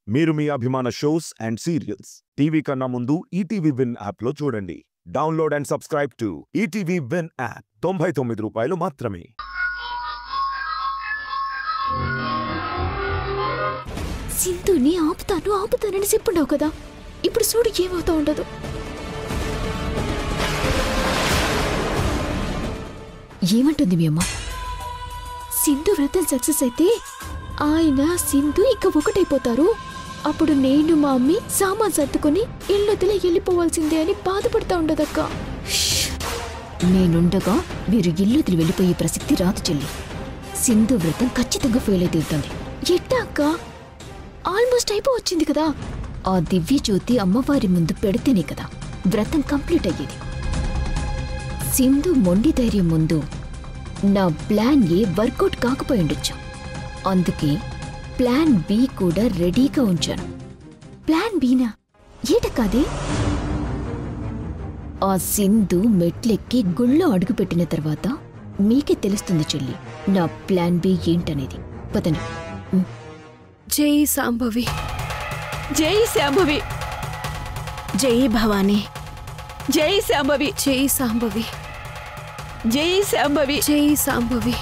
మీరు మీ అభిమాన shows and serials TV కన్నా ముందు ఈటీవీ విన్ యాప్లో చూడండి. Download and subscribe to ETV win app. 99 రూపాయలు మాత్రమే. సింధుని ఆపుతానని చెప్పుండవు కదా, ఇప్పుడు చూడు ఏమవుతా ఉండదు. ఏమంటుంది మీ అమ్మ? సింధు వ్రతం సక్సెస్ అయితే ఆయన సింధు ఇక ఒకటైపోతారు. అప్పుడు నేను మా అమ్మి సామాన్ సర్దుకుని ఇళ్ళొదిలే వెళ్ళిపోవాల్సిందే అని బాధపడతా ఉండదక్క. నేనుండగా మీరు ఇల్లుదిలి వెళ్ళిపోయే ప్రసక్తి రాదు చెల్లి. సింధు వ్రతం ఖచ్చితంగా ఫెయిల్ అయితే తీరుతుంది. ఎట్టా అక్క? ఆల్మోస్ట్ అయిపోవచ్చింది కదా. ఆ దివ్య జ్యోతి అమ్మవారి ముందు పెడితేనే కదా వ్రతం కంప్లీట్ అయ్యేది. సింధు మొండి ధైర్యం ముందు నా ప్లాన్ ఏ వర్కౌట్ కాకపోయి ఉండొచ్చు. అందుకే ప్లాన్ బి కూడా రెడీగా ఉంచాను. ప్లాన్ బీనా ఏటకాదే? ఆ సింధు మెట్లెక్కి గుళ్ళో అడుగుపెట్టిన తర్వాత మీకే తెలుస్తుంది చెల్లి నా ప్లాన్ బి ఏంటనేది. పదండి. జై శాంభవి, జై శాంభవి, జై భవానీ, జై శాంభవి, జై శాంభవి, జై శాంభవి, జై శాంభవి,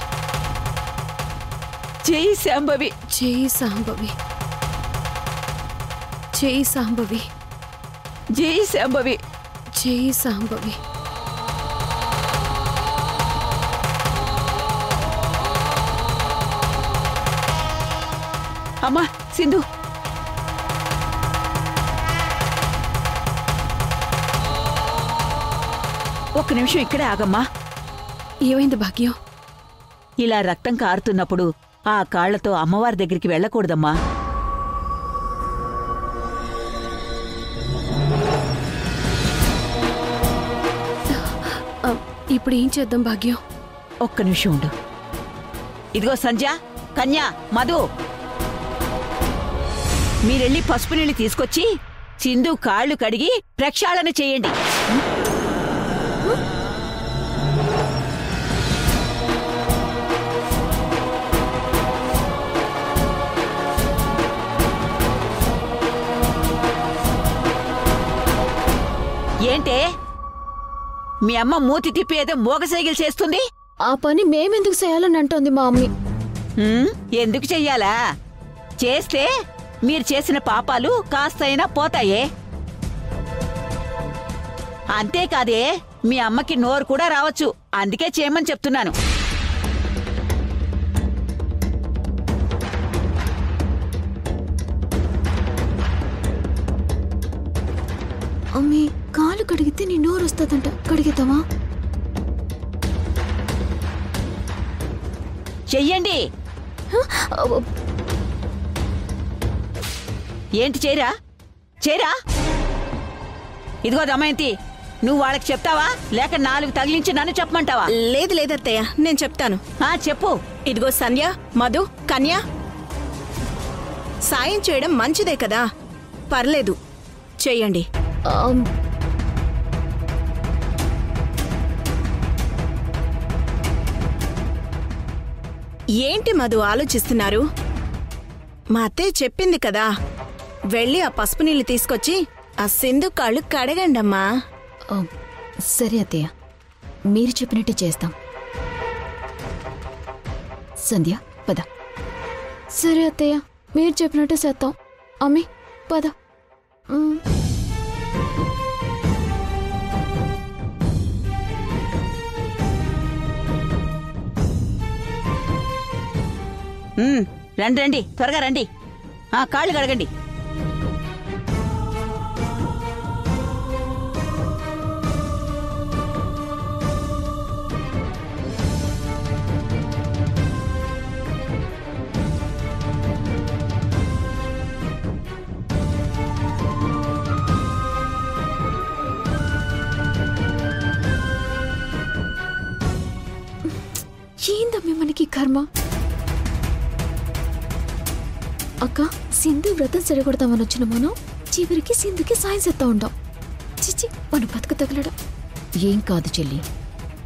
జై శాంభవి, జై శాంభవి, జై శాంభవి, జై శాంభవి, జై శాంభవి. అమ్మా సింధు, ఒక్క నిమిషం ఇక్కడే ఆగమ్మా. ఏమైంది భాగ్యం? ఇలా రక్తం కారుతున్నప్పుడు ఆ కాళ్లతో అమ్మవారి దగ్గరికి వెళ్ళకూడదమ్మా. ఇప్పుడు ఏం చేద్దాం భాగ్యం? ఒక్క నిమిషం ఉండు. ఇదిగో సంధ్య, కన్యా, మధు, మీరెళ్ళి పసుపు నీళ్ళు తీసుకొచ్చి సింధు కాళ్ళు కడిగి ప్రక్షాళన చేయండి. ఏంటే మీ అమ్మ మూతి తిప్పి ఏదో మోగసైకిల్ చేస్తుంది? ఆ పని మేమెందుకు చేయాలని అంటోంది మా అమ్మి. ఎందుకు చెయ్యాలా? చేస్తే మీరు చేసిన పాపాలు కాస్తైనా పోతాయే. అంతేకాదే మీ అమ్మకి నోరు కూడా రావచ్చు. అందుకే చేయమని చెప్తున్నాను. అమ్మి కాలు కడిగితే నీ నోరు వస్తుందంట, కడిగిద్దామా? చెయ్యండి. ఏంటి చేయరా? చేయరా? ఇదిగో దమయంతి, నువ్వు వాళ్ళకి చెప్తావా లేక 4 తగిలించి నన్ను చెప్పమంటావా? లేదు లేదత్తయ్య, నేను చెప్తాను. చెప్పు. ఇదిగో సంధ్య, మధు, కన్య, సాయం చేయడం మంచిదే కదా, పర్లేదు చెయ్యండి. ఏంటి మధు ఆలోచిస్తున్నారు? మా అత్తయ్య చెప్పింది కదా, వెళ్ళి ఆ పసుపు నీళ్ళు తీసుకొచ్చి ఆ సింధు కాళ్ళు కడగండమ్మా. సరే అత్తయ్య, మీరు చెప్పినట్టే చేస్తాం. సంధ్య పద. సరే అత్తయ్య, మీరు చెప్పినట్టే చేస్తాం. అమ్మి పద. రండి రండి, త్వరగా రండి. కాళ్ళు కడగండి. ఏందమ్మి మనకి కర్మ? అక్క, సింధు వ్రతం చెడగొడతామని వచ్చిన మనం చివరికి సింధుకి సాయం చేస్తా ఉంటాం. చిచ్చి, మన బతుకు తగలడం. ఏం కాదు చెల్లి,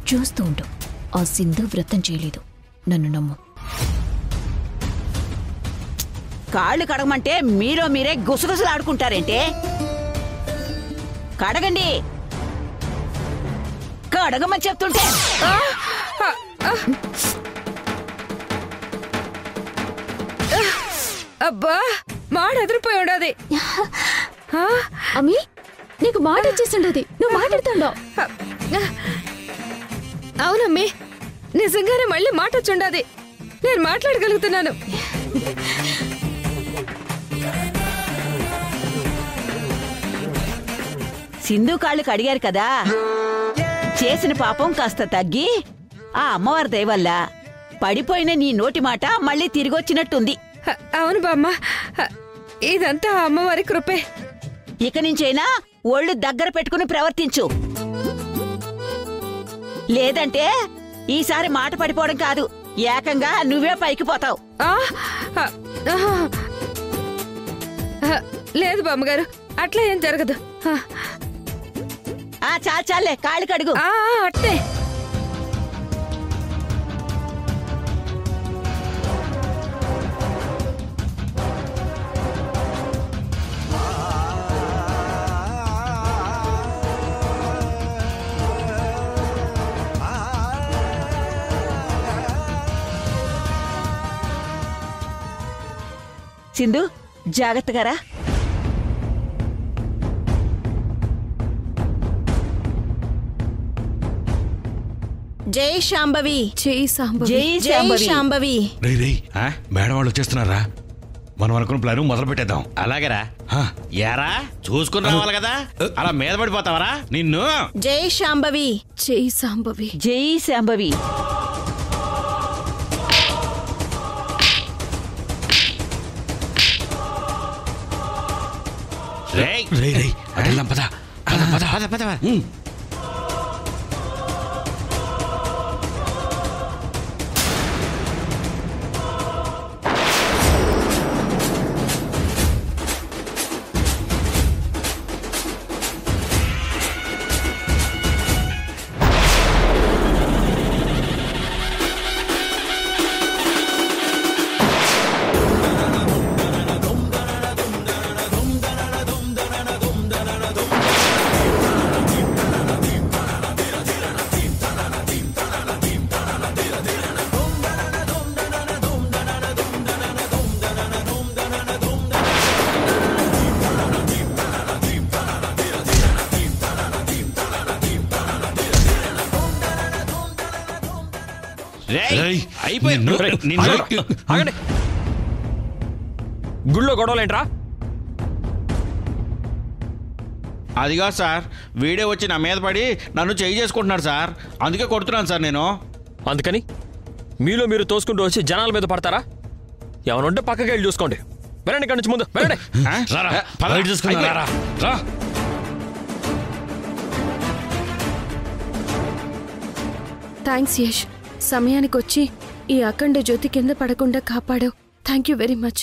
చూస్తూ ఉంటాం. ఆ సింధు వ్రతం చేయలేదు, నన్ను నమ్ము. కాళ్ళు కడగమంటే మీరే గుసగుసలు ఆడుకుంటారేంటే? కడగండి, కడగమని చెప్తుంటే. అబ్బా మాట ఎదిరిపోయి ఉండదు. అమ్మి నీకు మాట వచ్చేసిండది, నువ్వు మాట్లాడుతాండవు. అవునమ్మి, నిజంగానే మళ్ళీ మాట వచ్చుండది. నేను మాట్లాడగలుగుతున్నాను. సింధు కాళ్ళు కడిగారు కదా, చేసిన పాపం కాస్త తగ్గి ఆ అమ్మవారి దయ వల్ల పడిపోయిన నీ నోటి మాట మళ్ళీ తిరిగొచ్చినట్టుంది. అవును బామ్మ, ఇదంతా అమ్మవారి కృపే. ఇక నుంచైనా ఒళ్ళు దగ్గర పెట్టుకుని ప్రవర్తించు, లేదంటే ఈసారి మాట పడిపోవడం కాదు, ఏకంగా నువ్వే పైకి పోతావు. లేదు బామ్మగారు, అట్లా ఏం జరగదు. చాలే, కాళ్ళు కడుగు. అట్టే. సింధు, జాగ్రత్తగా రా. జై శాంభవి. జై శాంభవి. జై జై శాంభవి. శాంభవి. మేడం వాళ్ళు వచ్చేస్తున్నారా? మనం అనుకున్న ప్లాన్ మొదలు పెట్టేద్దాం. అలాగేరా. యారా చూసుకుని రావాలి కదా, అలా మీద పడిపోతావరా నిన్ను. జై శాంభవి. జై శాంభవి. జై శాంభవి. పద. గుళ్ళో గొడవలేంట్రా? అదిగా సార్, వీడే వచ్చి నా మీద పడి నన్ను చేయి చేసుకుంటున్నాడు సార్, అందుకే కొడుతున్నాను సార్ నేను. అందుకని మీలో మీరు తోసుకుంటూ వచ్చి జనాల మీద పడతారా? ఎవరుంటే పక్కకి వెళ్ళి చూసుకోండి. వెళ్ళండి ఇక్కడి నుంచి, ముందు వెళ్ళండి. థ్యాంక్స్ యష్, సమయానికి వచ్చి ఈ అఖండ జ్యోతి కింద పడకుండా కాపాడావు. Thank you very much.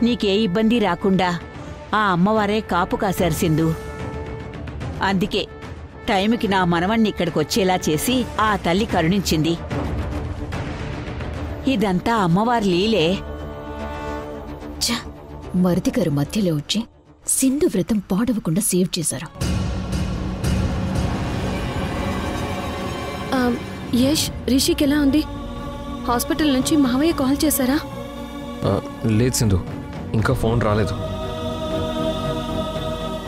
నీకే ఇబ్బంది రాకుండా ఆ అమ్మవారే కాపు కాశారు సింధు. అందుకే టైంకి నా మనవణ్ణి ఇక్కడికి వచ్చేలా చేసి ఆ తల్లి కరుణించింది. ఇదంతా అమ్మవారి లీలే. మరిది గారు మధ్యలో వచ్చి సింధు వ్రతం పాడవకుండా సేవ్ చేశారు. యష్, రిషికి ఎలా ఉంది? హాస్పిటల్ నుంచి మావయ్య కాల్ చేశారా? లేదు సింధు, ఇంకా ఫోన్ రాలేదు.